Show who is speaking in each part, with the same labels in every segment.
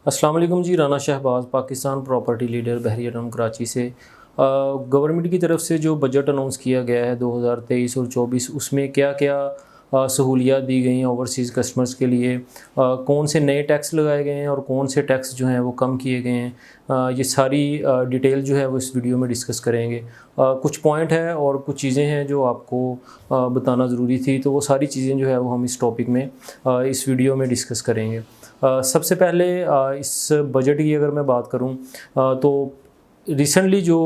Speaker 1: अस्सलाम वालेकुम जी। Rana Shahbaz Pakistan property leader बहरिया town Karachi से। गवर्नमेंट की तरफ से जो बजट अनाउंस किया गया है 2023 और 24, उसमें क्या क्या सहूलियात दी गई हैं ओवरसीज़ कस्टमर्स के लिए, कौन से नए टैक्स लगाए गए हैं और कौन से टैक्स जो हैं वो कम किए गए हैं, ये सारी डिटेल जो है वो इस वीडियो में डिस्कस करेंगे। कुछ पॉइंट है और कुछ चीज़ें हैं जो आपको बताना ज़रूरी थी, तो वो सारी चीज़ें जो है वो हम इस टॉपिक में इस वीडियो में डिस्कस करेंगे। सबसे पहले इस बजट की अगर मैं बात करूं, तो रिसेंटली जो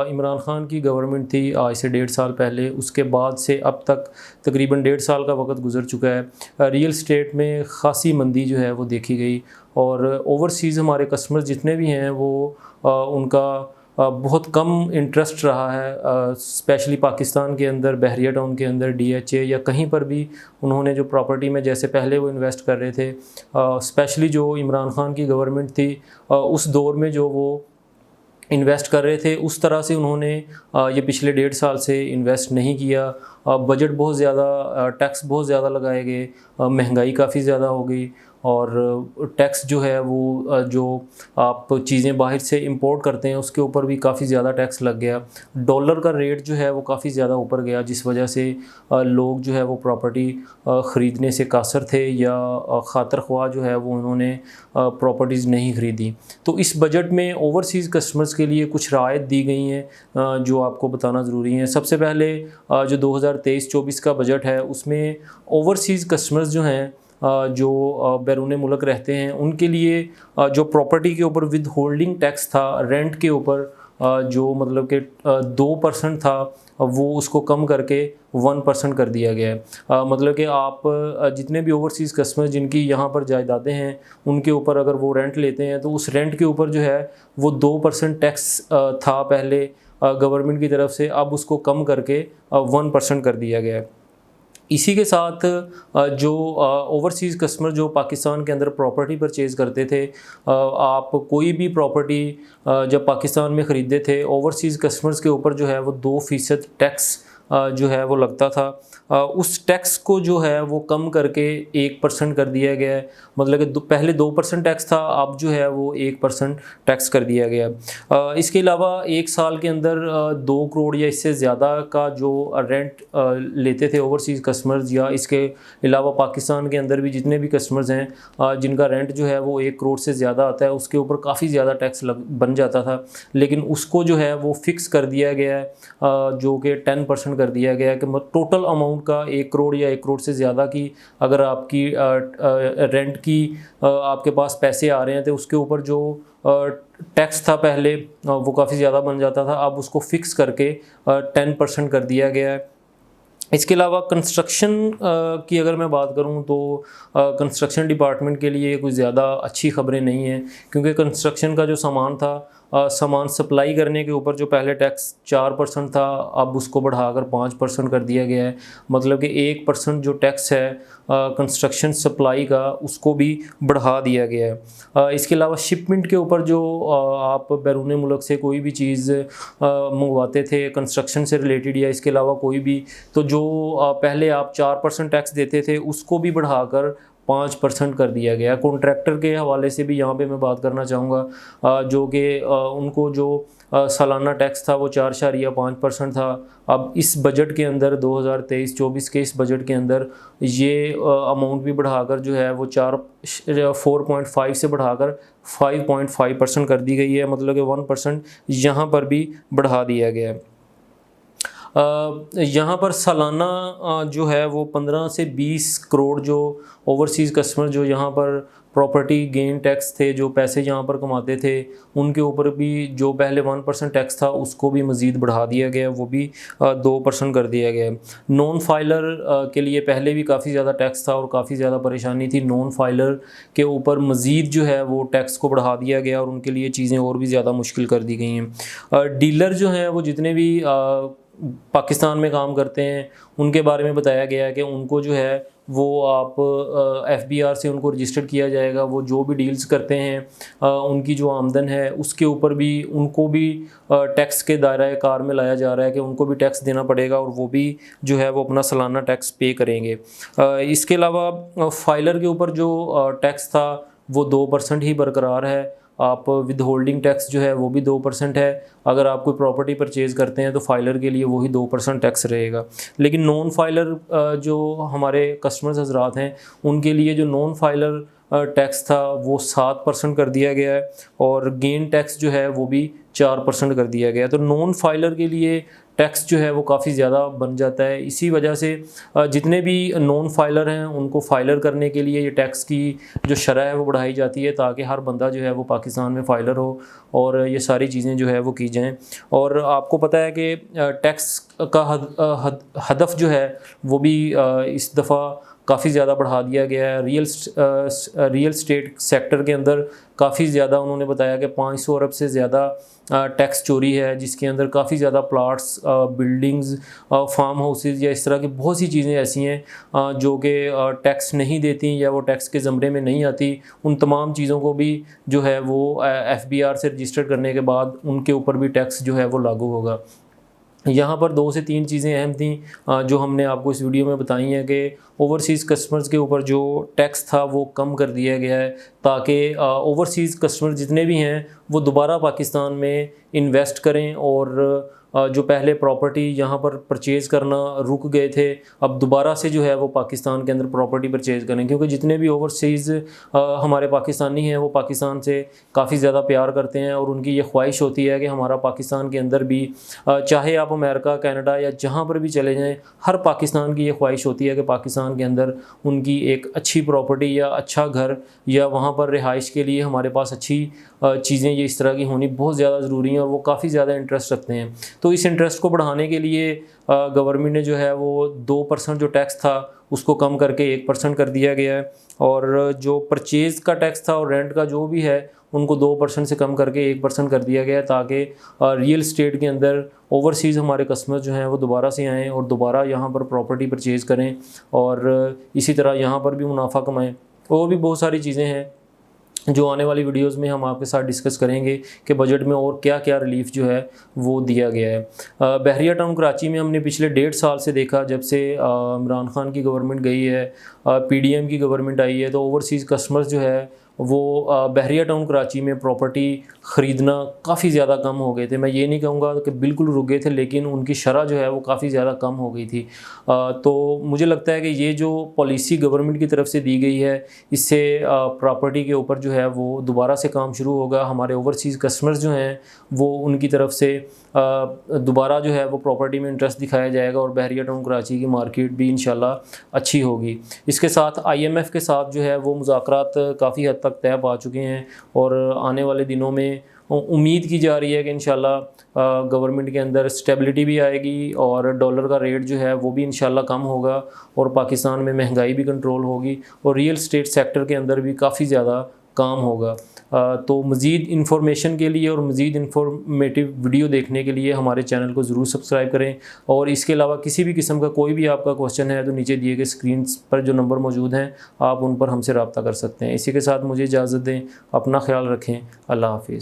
Speaker 1: इमरान खान की गवर्नमेंट थी, आज से 1.5 साल पहले, उसके बाद से अब तक तकरीबन 1.5 साल का वक्त गुजर चुका है। रियल स्टेट में ख़ासी मंदी जो है वो देखी गई, और ओवरसीज़ हमारे कस्टमर्स जितने भी हैं वो उनका बहुत कम इंटरेस्ट रहा है। स्पेशली पाकिस्तान के अंदर, बहरिया टाउन के अंदर, DHA या कहीं पर भी उन्होंने जो प्रॉपर्टी में जैसे पहले वो इन्वेस्ट कर रहे थे, स्पेशली जो इमरान खान की गवर्नमेंट थी उस दौर में जो वो इन्वेस्ट कर रहे थे उस तरह से उन्होंने ये पिछले 1.5 साल से इन्वेस्ट नहीं किया। बजट बहुत ज़्यादा, टैक्स बहुत ज़्यादा लगाए गए, महंगाई काफ़ी ज़्यादा हो गई, और टैक्स जो है वो जो आप चीज़ें बाहर से इंपोर्ट करते हैं उसके ऊपर भी काफ़ी ज़्यादा टैक्स लग गया। डॉलर का रेट जो है वो काफ़ी ज़्यादा ऊपर गया, जिस वजह से लोग जो है वो प्रॉपर्टी ख़रीदने से कासर थे, या खातर ख्वाह जो है वो उन्होंने प्रॉपर्टीज़ नहीं ख़रीदी। तो इस बजट में ओवरसीज़ कस्टमर्स के लिए कुछ राहत दी गई हैं जो आपको बताना ज़रूरी है। सबसे पहले जो 2023-24 का बजट है उसमें ओवरसीज़ कस्टमर्स जो हैं, जो बैरून मुल्क रहते हैं, उनके लिए जो प्रॉपर्टी के ऊपर विद होल्डिंग टैक्स था, रेंट के ऊपर जो मतलब कि 2% था, वो उसको कम करके 1% कर दिया गया है। मतलब कि आप जितने भी ओवरसीज़ कस्टमर जिनकी यहाँ पर जायदादें हैं, उनके ऊपर अगर वो रेंट लेते हैं तो उस रेंट के ऊपर जो है वो 2% टैक्स था पहले गवर्नमेंट की तरफ से, अब उसको कम करके 1% कर दिया गया है। इसी के साथ जो ओवरसीज़ कस्टमर जो पाकिस्तान के अंदर प्रॉपर्टी परचेज़ करते थे, आप कोई भी प्रॉपर्टी जब पाकिस्तान में ख़रीदते थे, ओवरसीज़ कस्टमर्स के ऊपर जो है वो 2% टैक्स जो है वो लगता था। उस टैक्स को जो है वो कम करके 1% कर दिया गया है। मतलब कि पहले 2% टैक्स था, अब जो है वो 1% टैक्स कर दिया गया है। इसके अलावा 1 साल के अंदर 2 करोड़ या इससे ज़्यादा का जो रेंट लेते थे ओवरसीज़ कस्टमर्स, या इसके अलावा पाकिस्तान के अंदर भी जितने भी कस्टमर्स हैं जिनका रेंट जो है वो 1 करोड़ से ज़्यादा आता है, उसके ऊपर काफ़ी ज़्यादा टैक्स बन जाता था। लेकिन उसको जो है वो फिक्स कर दिया गया है, जो कि 10% कर दिया गया है कि टोटल अमाउंट का 1 करोड़ या 1 करोड़ से ज़्यादा की अगर आपकी रेंट की आपके पास पैसे आ रहे हैं, तो उसके ऊपर जो टैक्स था पहले वो काफ़ी ज़्यादा बन जाता था, अब उसको फिक्स करके 10% कर दिया गया है। इसके अलावा कंस्ट्रक्शन की अगर मैं बात करूं तो कंस्ट्रक्शन डिपार्टमेंट के लिए कुछ ज़्यादा अच्छी खबरें नहीं हैं, क्योंकि कंस्ट्रक्शन का जो सामान था, सामान सप्लाई करने के ऊपर जो पहले टैक्स 4% था, अब उसको बढ़ाकर 5% कर दिया गया है। मतलब कि 1% जो टैक्स है कंस्ट्रक्शन सप्लाई का, उसको भी बढ़ा दिया गया है। इसके अलावा शिपमेंट के ऊपर जो आप बैरून मुल्क से कोई भी चीज़ मंगवाते थे कंस्ट्रक्शन से रिलेटेड या इसके अलावा कोई भी, तो जो पहले आप 4% टैक्स देते थे उसको भी बढ़ाकर 5% कर दिया गया। कॉन्ट्रैक्टर के हवाले से भी यहाँ पे मैं बात करना चाहूँगा, जो कि उनको जो सालाना टैक्स था वो 4.5% था। अब इस बजट के अंदर 2023-24 के इस बजट के अंदर ये अमाउंट भी बढ़ाकर जो है वो 4.5 से बढ़ाकर 5.5% कर दी गई है। मतलब कि 1% यहाँ पर भी बढ़ा दिया गया है। यहाँ पर सालाना जो है वो 15 से 20 करोड़ जो ओवरसीज़ कस्टमर जो यहाँ पर प्रॉपर्टी गेन टैक्स थे, जो पैसे यहाँ पर कमाते थे, उनके ऊपर भी जो पहले 1% टैक्स था उसको भी मज़ीद बढ़ा दिया गया, वो भी 2% कर दिया गया। नॉन फाइलर के लिए पहले भी काफ़ी ज़्यादा टैक्स था और काफ़ी ज़्यादा परेशानी थी। नॉन फाइलर के ऊपर मज़ीद जो है वो टैक्स को बढ़ा दिया गया और उनके लिए चीज़ें और भी ज़्यादा मुश्किल कर दी गई हैं। डीलर जो हैं वो जितने भी पाकिस्तान में काम करते हैं उनके बारे में बताया गया है कि उनको जो है वो आप FBR से उनको रजिस्टर्ड किया जाएगा। वो जो भी डील्स करते हैं उनकी जो आमदन है उसके ऊपर भी उनको भी टैक्स के दायरा कार में लाया जा रहा है कि उनको भी टैक्स देना पड़ेगा और वो भी जो है वो अपना सालाना टैक्स पे करेंगे। इसके अलावा फाइलर के ऊपर जो टैक्स था वो 2% ही बरकरार है। आप विद होल्डिंग टैक्स जो है वो भी 2% है। अगर आप कोई प्रॉपर्टी परचेज़ करते हैं तो फाइलर के लिए वही 2% टैक्स रहेगा। लेकिन नॉन फाइलर जो हमारे कस्टमर्स हजरात हैं, उनके लिए जो नॉन फाइलर टैक्स था वो 7% कर दिया गया है, और गेन टैक्स जो है वो भी 4% कर दिया गया है। तो नॉन फाइलर के लिए टैक्स जो है वो काफ़ी ज़्यादा बन जाता है। इसी वजह से जितने भी नॉन फाइलर हैं उनको फाइलर करने के लिए ये टैक्स की जो शरह है वो बढ़ाई जाती है, ताकि हर बंदा जो है वो पाकिस्तान में फाइलर हो और ये सारी चीज़ें जो है वो की जाएँ। और आपको पता है कि टैक्स का हदफ जो है वो भी इस दफ़ा काफ़ी ज़्यादा बढ़ा दिया गया है। रियल स्टेट सेक्टर के अंदर काफ़ी ज़्यादा उन्होंने बताया कि 500 अरब से ज़्यादा टैक्स चोरी है, जिसके अंदर काफ़ी ज़्यादा प्लाट्स, बिल्डिंग्स, फार्म हाउसेस या इस तरह की बहुत सी चीज़ें ऐसी हैं जो कि टैक्स नहीं देती या वो टैक्स के ज़मरे में नहीं आती। उन तमाम चीज़ों को भी जो है वो FBR से रजिस्टर करने के बाद उनके ऊपर भी टैक्स जो है वो लागू होगा। यहाँ पर 2 से 3 चीज़ें अहम थी जो हमने आपको इस वीडियो में बताई हैं कि ओवरसीज़ कस्टमर्स के ऊपर जो टैक्स था वो कम कर दिया गया है, ताकि ओवरसीज़ कस्टमर जितने भी हैं वो दोबारा पाकिस्तान में इन्वेस्ट करें, और जो पहले प्रॉपर्टी यहाँ पर परचेज़ करना रुक गए थे, अब दोबारा से जो है वो पाकिस्तान के अंदर प्रॉपर्टी परचेज़ करें। क्योंकि जितने भी ओवरसीज़ हमारे पाकिस्तानी हैं वो पाकिस्तान से काफ़ी ज़्यादा प्यार करते हैं, और उनकी ये ख्वाहिश होती है कि हमारा पाकिस्तान के अंदर भी, चाहे आप अमेरिका, कनाडा या जहाँ पर भी चले जाएँ, हर पाकिस्तान की ये ख्वाहिश होती है कि पाकिस्तान के अंदर उनकी एक अच्छी प्रॉपर्टी या अच्छा घर या वहाँ पर रिहाइश के लिए हमारे पास अच्छी चीज़ें ये इस तरह की होनी बहुत ज़्यादा ज़रूरी हैं, और वो काफ़ी ज़्यादा इंटरेस्ट रखते हैं। तो इस इंटरेस्ट को बढ़ाने के लिए गवर्नमेंट ने जो है वो 2% जो टैक्स था उसको कम करके 1% कर दिया गया है, और जो परचेज़ का टैक्स था और रेंट का जो भी है उनको 2% से कम करके 1% कर दिया गया है, ताकि रियल स्टेट के अंदर ओवरसीज़ हमारे कस्टमर्स जो हैं वो दोबारा से आएँ और दोबारा यहाँ पर प्रॉपर्टी परचेज़ करें, और इसी तरह यहाँ पर भी मुनाफा कमाएँ। और भी बहुत सारी चीज़ें हैं जो आने वाली वीडियोस में हम आपके साथ डिस्कस करेंगे कि बजट में और क्या क्या रिलीफ जो है वो दिया गया है। बहरिया टाउन कराची में हमने पिछले 1.5 साल से देखा, जब से इमरान खान की गवर्नमेंट गई है, PDM की गवर्नमेंट आई है, तो ओवरसीज़ कस्टमर्स जो है वो बहरिया टाउन कराची में प्रॉपर्टी ख़रीदना काफ़ी ज़्यादा कम हो गए थे। मैं ये नहीं कहूँगा कि बिल्कुल रुक गए थे, लेकिन उनकी शरह जो है वो काफ़ी ज़्यादा कम हो गई थी। तो मुझे लगता है कि ये जो पॉलिसी गवर्नमेंट की तरफ से दी गई है, इससे प्रॉपर्टी के ऊपर जो है वो दोबारा से काम शुरू होगा। हमारे ओवरसीज़ कस्टमर्स जो हैं वो उनकी तरफ से दोबारा जो है वो प्रॉपर्टी में इंटरेस्ट दिखाया जाएगा, और बहरिया टाउन कराची की मार्केट भी इंशाल्लाह अच्छी होगी। इसके साथ IMF के साथ जो है वो मुज़ाकरात काफ़ी हद तक तय पा चुके हैं, और आने वाले दिनों में उम्मीद की जा रही है कि इंशाल्लाह गवर्नमेंट के अंदर स्टेबिलिटी भी आएगी, और डॉलर का रेट जो है वो भी इंशाल्लाह कम होगा, और पाकिस्तान में महंगाई भी कंट्रोल होगी, और रियल स्टेट सेक्टर के अंदर भी काफ़ी ज़्यादा काम होगा। तो मज़ीद इन्फॉर्मेशन के लिए और मज़ीद इन्फॉर्मेटिव वीडियो देखने के लिए हमारे चैनल को ज़रूर सब्सक्राइब करें, और इसके अलावा किसी भी किस्म का कोई भी आपका क्वेश्चन है तो नीचे दिए गए स्क्रीन पर जो नंबर मौजूद हैं आप उन पर हमसे रब्ता कर सकते हैं। इसी के साथ मुझे इजाज़त दें, अपना ख्याल रखें, अल्लाह हाफिज़।